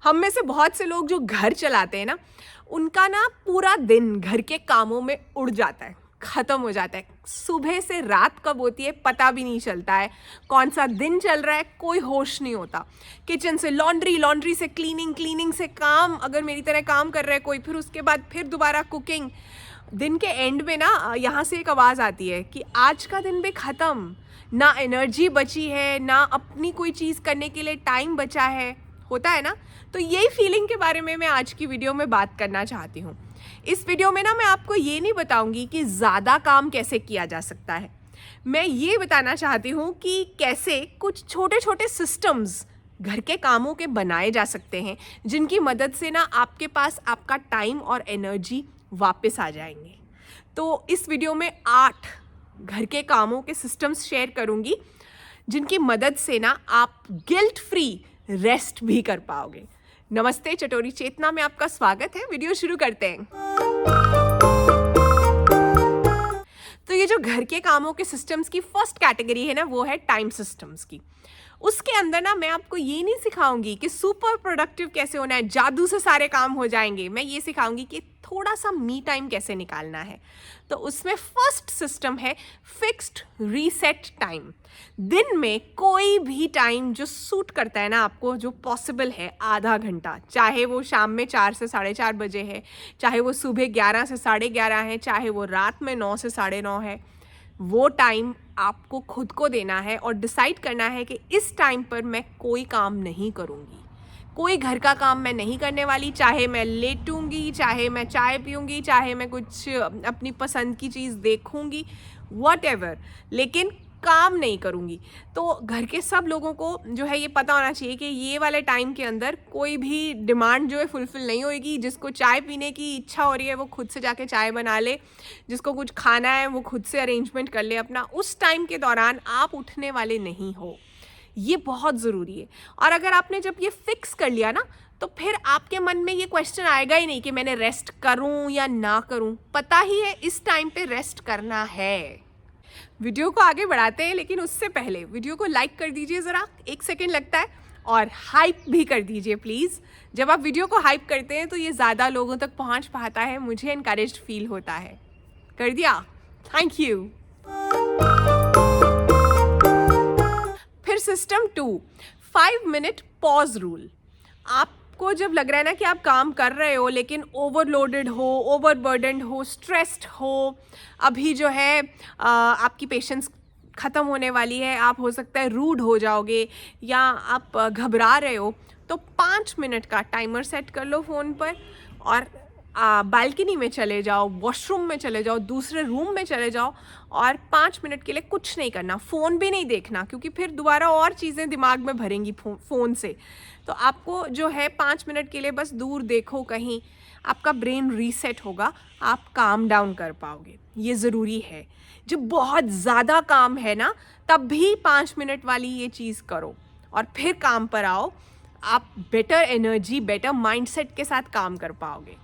हम में से बहुत से लोग जो घर चलाते हैं ना, उनका ना पूरा दिन घर के कामों में उड़ जाता है, ख़त्म हो जाता है। सुबह से रात कब होती है पता भी नहीं चलता है, कौन सा दिन चल रहा है कोई होश नहीं होता। किचन से लॉन्ड्री, लॉन्ड्री से क्लीनिंग, क्लीनिंग से काम, अगर मेरी तरह काम कर रहा है कोई, फिर उसके बाद फिर दोबारा कुकिंग। दिन के एंड में ना यहाँ से एक आवाज़ आती है कि आज का दिन भी ख़त्म, ना एनर्जी बची है, ना अपनी कोई चीज़ करने के लिए टाइम बचा है। होता है ना? तो यही फीलिंग के बारे में मैं आज की वीडियो में बात करना चाहती हूँ। इस वीडियो में ना मैं आपको ये नहीं बताऊँगी कि ज़्यादा काम कैसे किया जा सकता है। मैं ये बताना चाहती हूँ कि कैसे कुछ छोटे छोटे सिस्टम्स घर के कामों के बनाए जा सकते हैं, जिनकी मदद से ना आपके पास आपका टाइम और एनर्जी वापस आ जाएंगे। तो इस वीडियो में 8 घर के कामों के सिस्टम्स शेयर करूँगी, जिनकी मदद से ना आप गिल्ट फ्री रेस्ट भी कर पाओगे। नमस्ते, चटोरी चेतना में आपका स्वागत है। वीडियो शुरू करते हैं। तो ये जो घर के कामों के सिस्टम्स की फर्स्ट कैटेगरी है ना, वो है टाइम सिस्टम्स की। उसके अंदर ना मैं आपको ये नहीं सिखाऊंगी कि सुपर प्रोडक्टिव कैसे होना है, जादू से सारे काम हो जाएंगे। मैं ये सिखाऊंगी कि थोड़ा सा मी टाइम कैसे निकालना है। तो उसमें फर्स्ट सिस्टम है फिक्स्ड रीसेट टाइम। दिन में कोई भी टाइम जो सूट करता है ना आपको, जो पॉसिबल है, आधा घंटा, चाहे वो शाम में 4 से 4:30 बजे है, चाहे वो सुबह 11 से 11:30 है, चाहे वो रात में 9 से 9:30 है, वो टाइम आपको खुद को देना है और डिसाइड करना है कि इस टाइम पर मैं कोई काम नहीं करूँगी, कोई घर का काम मैं नहीं करने वाली। चाहे मैं लेटूंगी, चाहे मैं चाय पीऊँगी, चाहे मैं कुछ अपनी पसंद की चीज़ देखूँगी, वॉटएवर, लेकिन काम नहीं करूँगी। तो घर के सब लोगों को जो है ये पता होना चाहिए कि ये वाले टाइम के अंदर कोई भी डिमांड जो है फुलफ़िल नहीं होएगी। जिसको चाय पीने की इच्छा हो रही है वो खुद से जाके चाय बना ले, जिसको कुछ खाना है वो खुद से अरेंजमेंट कर ले अपना। उस टाइम के दौरान आप उठने वाले नहीं हो, ये बहुत ज़रूरी है। और अगर आपने जब ये फिक्स कर लिया ना, तो फिर आपके मन में ये क्वेश्चन आएगा ही नहीं कि मैंने रेस्ट करूं या ना करूं। पता ही है इस टाइम पे रेस्ट करना है। वीडियो को आगे बढ़ाते हैं, लेकिन उससे पहले वीडियो को लाइक कर दीजिए ज़रा, 1 सेकेंड लगता है, और हाइप भी कर दीजिए प्लीज़। जब आप वीडियो को हाइप करते हैं तो ये ज़्यादा लोगों तक पहुंच पाता है, मुझे इनकरेज्ड फील होता है। कर दिया? Thank you. फिर सिस्टम 2, 5 मिनट पॉज रूल। आपको जब लग रहा है ना कि आप काम कर रहे हो लेकिन ओवरलोडेड हो, ओवरबर्डन्ड हो, स्ट्रेस्ड हो, अभी जो है आपकी पेशेंस ख़त्म होने वाली है, आप हो सकता है रूड हो जाओगे या आप घबरा रहे हो, तो 5 मिनट का टाइमर सेट कर लो फ़ोन पर और बालकनी में चले जाओ, वॉशरूम में चले जाओ, दूसरे रूम में चले जाओ और 5 मिनट के लिए कुछ नहीं करना, फ़ोन भी नहीं देखना, क्योंकि फिर दोबारा और चीज़ें दिमाग में भरेंगी फ़ोन से। तो आपको जो है 5 मिनट के लिए बस दूर देखो कहीं, आपका ब्रेन रीसेट होगा, आप काम डाउन कर पाओगे। ये ज़रूरी है। जब बहुत ज़्यादा काम है ना, तब भी 5 मिनट वाली ये चीज़ करो और फिर काम पर आओ। आप बेटर एनर्जी, बेटर माइंडसेट के साथ काम कर पाओगे।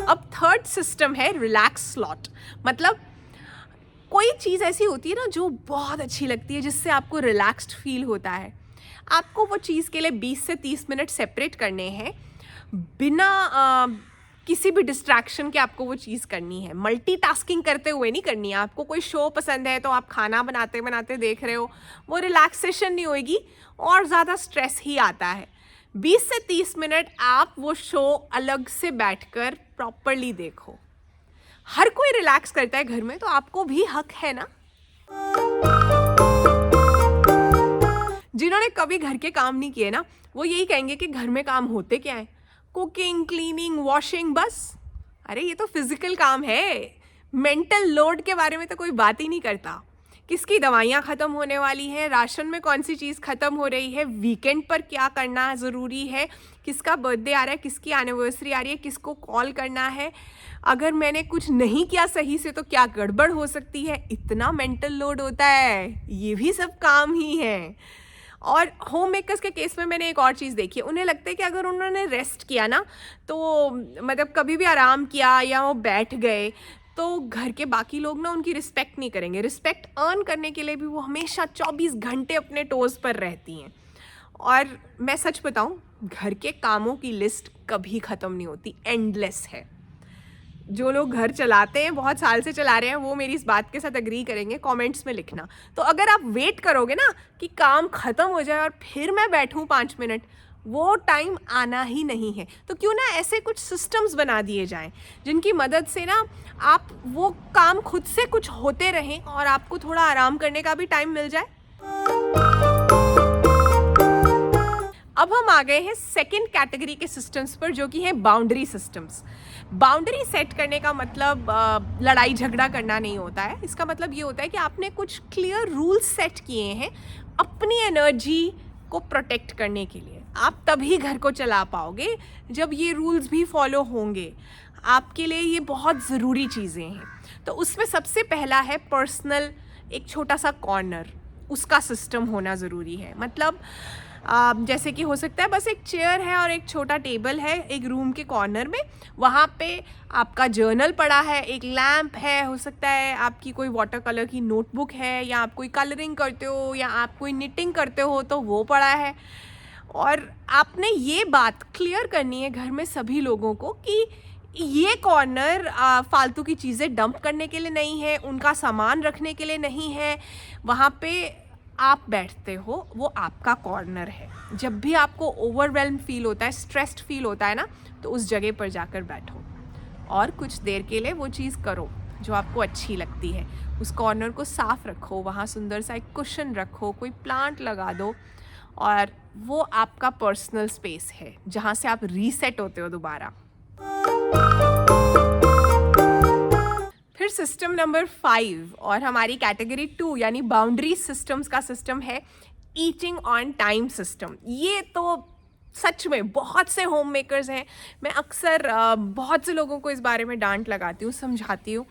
अब थर्ड सिस्टम है रिलैक्स स्लॉट। मतलब कोई चीज़ ऐसी होती है ना जो बहुत अच्छी लगती है, जिससे आपको रिलैक्स्ड फील होता है। आपको वो चीज़ के लिए 20 से 30 मिनट सेपरेट करने हैं, बिना किसी भी डिस्ट्रैक्शन के आपको वो चीज़ करनी है। मल्टीटास्किंग करते हुए नहीं करनी है। आपको कोई शो पसंद है तो आप खाना बनाते बनाते देख रहे हो, वो रिलैक्सेशन नहीं होएगी और ज़्यादा स्ट्रेस ही आता है। 20 से 30 मिनट आप वो शो अलग से बैठकर प्रॉपरली देखो। हर कोई रिलैक्स करता है घर में, तो आपको भी हक है ना। जिन्होंने कभी घर के काम नहीं किए ना, वो यही कहेंगे कि घर में काम होते क्या है, कुकिंग, क्लीनिंग, वॉशिंग, बस। अरे ये तो फिजिकल काम है। मेंटल लोड के बारे में तो कोई बात ही नहीं करता। किसकी दवाइयाँ ख़त्म होने वाली हैं, राशन में कौन सी चीज़ ख़त्म हो रही है, वीकेंड पर क्या करना ज़रूरी है, किसका बर्थडे आ रहा है, किसकी एनिवर्सरी आ रही है, किसको कॉल करना है, अगर मैंने कुछ नहीं किया सही से तो क्या गड़बड़ हो सकती है। इतना मेंटल लोड होता है। ये भी सब काम ही है। और होम मेकर्स के केस में मैंने एक और चीज़ देखी है। उन्हें लगता है कि अगर उन्होंने रेस्ट किया ना, तो मतलब कभी भी आराम किया या वो बैठ गए, तो घर के बाकी लोग ना उनकी रिस्पेक्ट नहीं करेंगे। रिस्पेक्ट अर्न करने के लिए भी वो हमेशा 24 घंटे अपने टोज़ पर रहती हैं। और मैं सच बताऊं, घर के कामों की लिस्ट कभी ख़त्म नहीं होती, एंडलेस है। जो लोग घर चलाते हैं, बहुत साल से चला रहे हैं, वो मेरी इस बात के साथ एग्री करेंगे, कमेंट्स में लिखना। तो अगर आप वेट करोगे ना कि काम ख़त्म हो जाए और फिर मैं बैठूं 5 मिनट, वो टाइम आना ही नहीं है। तो क्यों ना ऐसे कुछ सिस्टम्स बना दिए जाएं जिनकी मदद से ना आप वो काम खुद से कुछ होते रहें और आपको थोड़ा आराम करने का भी टाइम मिल जाए। अब हम आ गए हैं सेकंड कैटेगरी के सिस्टम्स पर, जो कि है बाउंड्री सिस्टम्स। बाउंड्री सेट करने का मतलब लड़ाई झगड़ा करना नहीं होता है। इसका मतलब ये होता है कि आपने कुछ क्लियर रूल्स सेट किए हैं अपनी एनर्जी को प्रोटेक्ट करने के लिए। आप तभी घर को चला पाओगे जब ये रूल्स भी फॉलो होंगे। आपके लिए ये बहुत ज़रूरी चीज़ें हैं। तो उसमें सबसे पहला है पर्सनल, एक छोटा सा कॉर्नर, उसका सिस्टम होना ज़रूरी है। मतलब जैसे कि हो सकता है बस एक चेयर है और एक छोटा टेबल है एक रूम के कॉर्नर में, वहाँ पे आपका जर्नल पड़ा है, एक लैम्प है, हो सकता है आपकी कोई वाटर कलर की नोटबुक है, या आप कोई कलरिंग करते हो, या आप कोई निटिंग करते हो तो वो पड़ा है। और आपने ये बात क्लियर करनी है घर में सभी लोगों को कि ये कॉर्नर फालतू की चीज़ें डंप करने के लिए नहीं है, उनका सामान रखने के लिए नहीं है। वहाँ पे आप बैठते हो, वो आपका कॉर्नर है। जब भी आपको ओवरवेल्म फील होता है, स्ट्रेस्ड फील होता है ना, तो उस जगह पर जाकर बैठो और कुछ देर के लिए वो चीज़ करो जो आपको अच्छी लगती है। उस कॉर्नर को साफ रखो, वहाँ सुंदर सा एक कुशन रखो, कोई प्लांट लगा दो, और वो आपका पर्सनल स्पेस है जहाँ से आप रीसेट होते हो दोबारा। फिर सिस्टम नंबर 5 और हमारी कैटेगरी 2 यानी बाउंड्री सिस्टम्स का सिस्टम है ईटिंग ऑन टाइम सिस्टम। ये तो सच में बहुत से होम मेकर्स हैं, मैं अक्सर बहुत से लोगों को इस बारे में डांट लगाती हूँ, समझाती हूँ,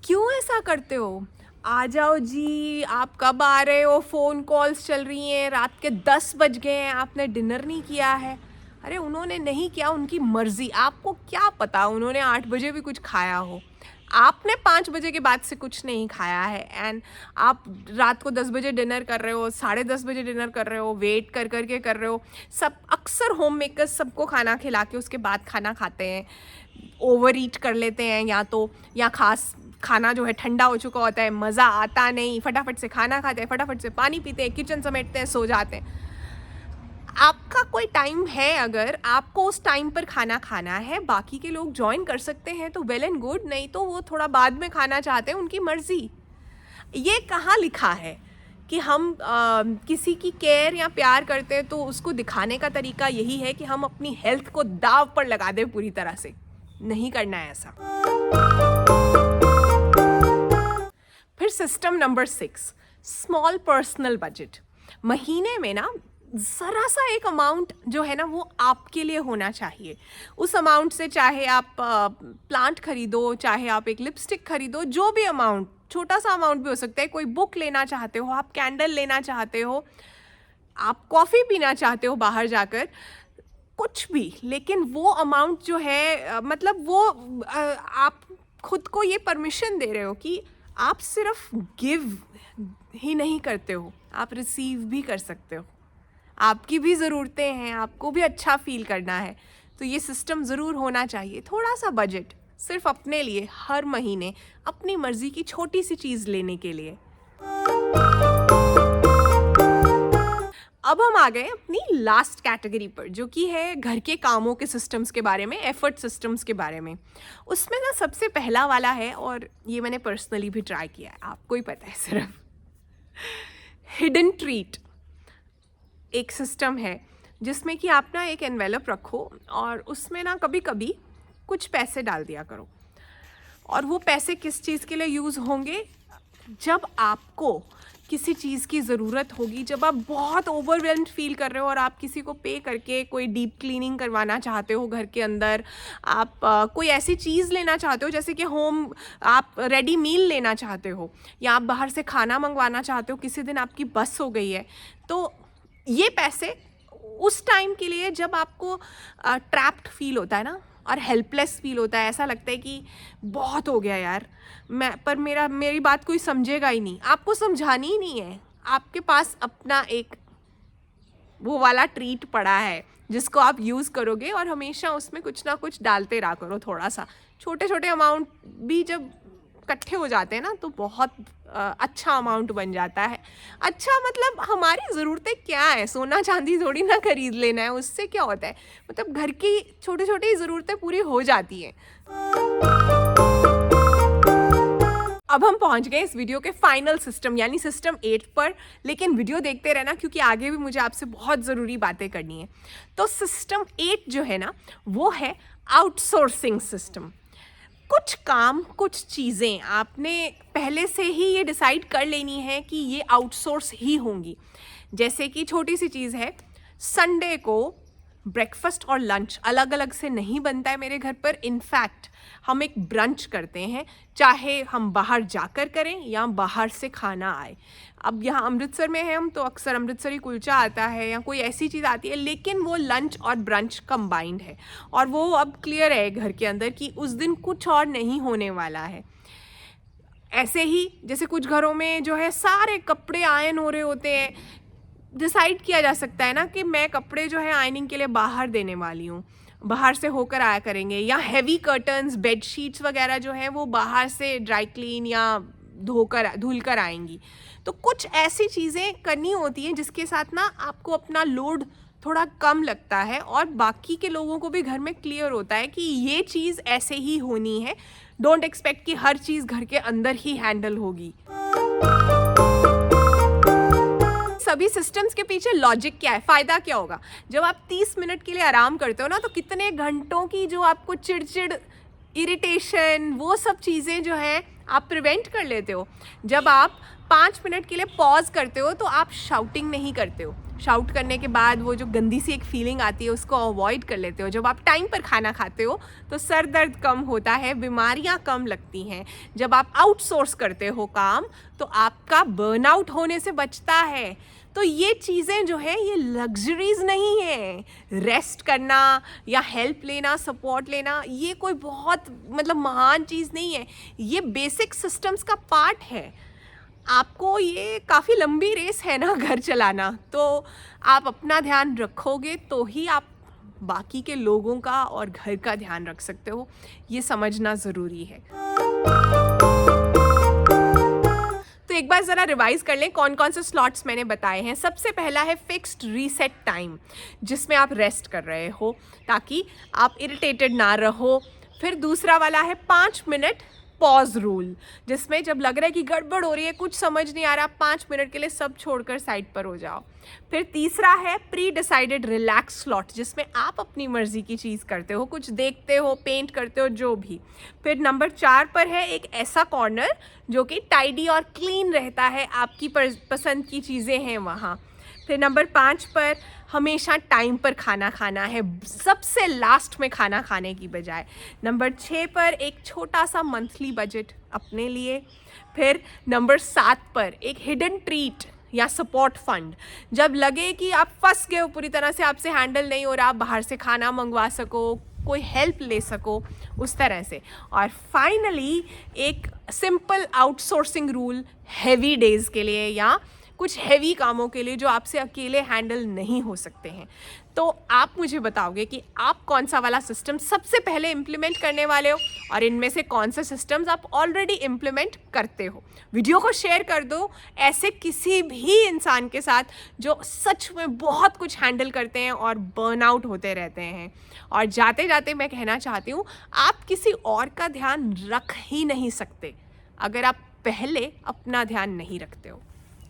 क्यों ऐसा करते हो, आ जाओ जी, आप कब आ रहे हो, फ़ोन कॉल्स चल रही हैं, रात के 10 बज गए हैं, आपने डिनर नहीं किया है। अरे उन्होंने नहीं किया, उनकी मर्ज़ी, आपको क्या पता उन्होंने 8 बजे भी कुछ खाया हो, आपने 5 बजे के बाद से कुछ नहीं खाया है, एंड आप रात को 10 बजे डिनर कर रहे हो, 10:30 बजे डिनर कर रहे हो, वेट कर के कर रहे हो। सब अक्सर होम मेकर्स सबको खाना खिला के उसके बाद खाना खाते हैं, ओवर ईट कर लेते हैं, या खास खाना जो है ठंडा हो चुका होता है, मज़ा आता नहीं, फटाफट से खाना खाते हैं, फटाफट से पानी पीते हैं, किचन समेटते हैं, सो जाते हैं। आपका कोई टाइम है, अगर आपको उस टाइम पर खाना खाना है, बाकी के लोग ज्वाइन कर सकते हैं तो वेल एंड गुड, नहीं तो वो थोड़ा बाद में खाना चाहते हैं, उनकी मर्ज़ी। ये कहाँ लिखा है कि हम किसी की केयर या प्यार करते हैं तो उसको दिखाने का तरीका यही है कि हम अपनी हेल्थ को दाव पर लगा दें पूरी तरह से? नहीं करना है ऐसा। फिर system number 6, small personal budget. महीने में ना ज़रा सा एक अमाउंट जो है ना वो आपके लिए होना चाहिए। उस अमाउंट से चाहे आप प्लांट खरीदो, चाहे आप एक लिपस्टिक खरीदो, जो भी अमाउंट, छोटा सा अमाउंट भी हो सकता है, कोई बुक लेना चाहते हो, आप कैंडल लेना चाहते हो, आप कॉफ़ी पीना चाहते हो बाहर जाकर, कुछ भी, लेकिन वो अमाउंट जो है मतलब वो आप खुद को ये परमिशन दे रहे हो कि आप सिर्फ गिव ही नहीं करते हो, आप रिसीव भी कर सकते हो। आपकी भी ज़रूरतें हैं, आपको भी अच्छा फील करना है, तो ये सिस्टम ज़रूर होना चाहिए। थोड़ा सा बजट सिर्फ अपने लिए, हर महीने अपनी मर्ज़ी की छोटी सी चीज़ लेने के लिए। अब हम आ गए अपनी लास्ट कैटेगरी पर, जो कि है घर के कामों के सिस्टम्स के बारे में, एफर्ट सिस्टम्स के बारे में। उसमें ना सबसे पहला वाला है, और ये मैंने पर्सनली भी ट्राई किया है, आपको ही पता है सिर्फ, हिडन ट्रीट। एक सिस्टम है जिसमें कि आप ना एक एनवेलप रखो और उसमें ना कभी कभी कुछ पैसे डाल दिया करो, और वो पैसे किस चीज़ के लिए यूज़ होंगे, जब आपको किसी चीज़ की ज़रूरत होगी, जब आप बहुत ओवरवेल्म्ड फील कर रहे हो और आप किसी को पे करके कोई डीप क्लीनिंग करवाना चाहते हो घर के अंदर, आप कोई ऐसी चीज़ लेना चाहते हो, जैसे कि आप रेडी मील लेना चाहते हो, या आप बाहर से खाना मंगवाना चाहते हो, किसी दिन आपकी बस हो गई है, तो ये पैसे उस टाइम के लिए जब आपको ट्रैप्ड फील होता है ना, और हेल्पलेस फील होता है, ऐसा लगता है कि बहुत हो गया यार, मेरी बात कोई समझेगा ही नहीं, आपको समझानी ही नहीं है, आपके पास अपना एक वो वाला ट्रीट पड़ा है जिसको आप यूज़ करोगे, और हमेशा उसमें कुछ ना कुछ डालते रहा करो थोड़ा सा। छोटे छोटे अमाउंट भी जब इकट्ठे हो जाते हैं ना तो बहुत अच्छा अमाउंट बन जाता है। अच्छा मतलब हमारी ज़रूरतें क्या है, सोना चांदी थोड़ी ना खरीद लेना है, उससे क्या होता है, मतलब घर की छोटी छोटी ज़रूरतें पूरी हो जाती हैं। अब हम पहुंच गए इस वीडियो के फाइनल सिस्टम यानी सिस्टम 8 पर, लेकिन वीडियो देखते रहना क्योंकि आगे भी मुझे आपसे बहुत ज़रूरी बातें करनी है। तो सिस्टम 8 जो है ना वो है आउटसोर्सिंग सिस्टम। कुछ काम, कुछ चीज़ें आपने पहले से ही ये डिसाइड कर लेनी है कि ये आउटसोर्स ही होंगी। जैसे कि छोटी सी चीज़ है, संडे को ब्रेकफास्ट और लंच अलग अलग से नहीं बनता है मेरे घर पर। इनफैक्ट हम एक ब्रंच करते हैं, चाहे हम बाहर जाकर करें या बाहर से खाना आए। अब यहाँ अमृतसर में है हम, तो अक्सर अमृतसरी कुलचा आता है या कोई ऐसी चीज़ आती है, लेकिन वो लंच और ब्रंच कंबाइंड है, और वो अब क्लियर है घर के अंदर कि उस दिन कुछ और नहीं होने वाला है। ऐसे ही जैसे कुछ घरों में जो है सारे कपड़े आयन हो रहे होते हैं, डिसाइड किया जा सकता है ना कि मैं कपड़े जो है आयनिंग के लिए बाहर देने वाली हूँ, बाहर से होकर आया करेंगे, या हैवी कर्टन्स, बेड शीट्स वगैरह जो है वो बाहर से ड्राई क्लीन या धुल कर आएंगी। तो कुछ ऐसी चीज़ें करनी होती हैं जिसके साथ ना आपको अपना लोड थोड़ा कम लगता है, और बाकी के लोगों को भी घर में क्लियर होता है कि ये चीज़ ऐसे ही होनी है। डोंट एक्सपेक्ट कि हर चीज़ घर के अंदर ही हैंडल होगी। सभी सिस्टम्स के पीछे लॉजिक क्या है, फ़ायदा क्या होगा? जब आप 30 मिनट के लिए आराम करते हो ना, तो कितने घंटों की जो आपको चिड़चिड़, इरिटेशन, वो सब चीज़ें जो हैं आप प्रिवेंट कर लेते हो। जब आप 5 मिनट के लिए पॉज करते हो तो आप शाउटिंग नहीं करते हो। शाउट करने के बाद वो जो गंदी सी एक फीलिंग आती है उसको अवॉइड कर लेते हो। जब आप टाइम पर खाना खाते हो तो सर दर्द कम होता है, बीमारियां कम लगती हैं। जब आप आउटसोर्स करते हो काम तो आपका बर्नआउट होने से बचता है। तो ये चीज़ें जो है ये लग्जरीज नहीं है। रेस्ट करना या हेल्प लेना, सपोर्ट लेना, ये कोई बहुत मतलब महान चीज़ नहीं है, ये बेसिक सिस्टम्स का पार्ट है। आपको ये काफ़ी लंबी रेस है ना घर चलाना, तो आप अपना ध्यान रखोगे तो ही आप बाकी के लोगों का और घर का ध्यान रख सकते हो। ये समझना ज़रूरी है। तो एक बार ज़रा रिवाइज़ कर लें कौन कौन से स्लॉट्स मैंने बताए हैं। सबसे पहला है फिक्स्ड रीसेट टाइम, जिसमें आप रेस्ट कर रहे हो ताकि आप इरिटेटेड ना रहो। फिर दूसरा वाला है 5 मिनट पॉज रूल, जिसमें जब लग रहा है कि गड़बड़ हो रही है, कुछ समझ नहीं आ रहा, 5 मिनट के लिए सब छोड़कर साइड पर हो जाओ। फिर तीसरा है प्री डिसाइडेड रिलैक्स स्लॉट, जिसमें आप अपनी मर्जी की चीज़ करते हो, कुछ देखते हो, पेंट करते हो, जो भी। फिर नंबर 4 पर है एक ऐसा कॉर्नर जो कि टाइडी और क्लीन रहता है, आपकी पसंद की चीज़ें हैं वहाँ। फिर नंबर 5 पर हमेशा टाइम पर खाना खाना है, सबसे लास्ट में खाना खाने की बजाय। नंबर 6 पर एक छोटा सा मंथली बजट अपने लिए। फिर नंबर 7 पर एक हिडन ट्रीट या सपोर्ट फंड, जब लगे कि आप फंस गए हो पूरी तरह से, आपसे हैंडल नहीं हो रहा, आप बाहर से खाना मंगवा सको, कोई हेल्प ले सको, उस तरह से। और फाइनली एक simple outsourcing rule heavy days के लिए या कुछ हैवी कामों के लिए जो आपसे अकेले हैंडल नहीं हो सकते हैं। तो आप मुझे बताओगे कि आप कौन सा वाला सिस्टम सबसे पहले इम्प्लीमेंट करने वाले हो, और इनमें से कौन से सिस्टम्स आप ऑलरेडी इम्प्लीमेंट करते हो। वीडियो को शेयर कर दो ऐसे किसी भी इंसान के साथ जो सच में बहुत कुछ हैंडल करते हैं और बर्नआउट होते रहते हैं। और जाते जाते मैं कहना चाहती हूँ, आप किसी और का ध्यान रख ही नहीं सकते अगर आप पहले अपना ध्यान नहीं रखते हो।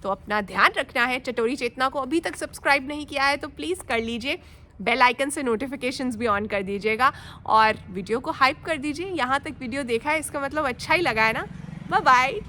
तो अपना ध्यान रखना है। चटोरी चेतना को अभी तक सब्सक्राइब नहीं किया है तो प्लीज़ कर लीजिए, बेल आइकन से नोटिफिकेशंस भी ऑन कर दीजिएगा, और वीडियो को हाइप कर दीजिए। यहाँ तक वीडियो देखा है इसका मतलब अच्छा ही लगा है ना। Bye bye.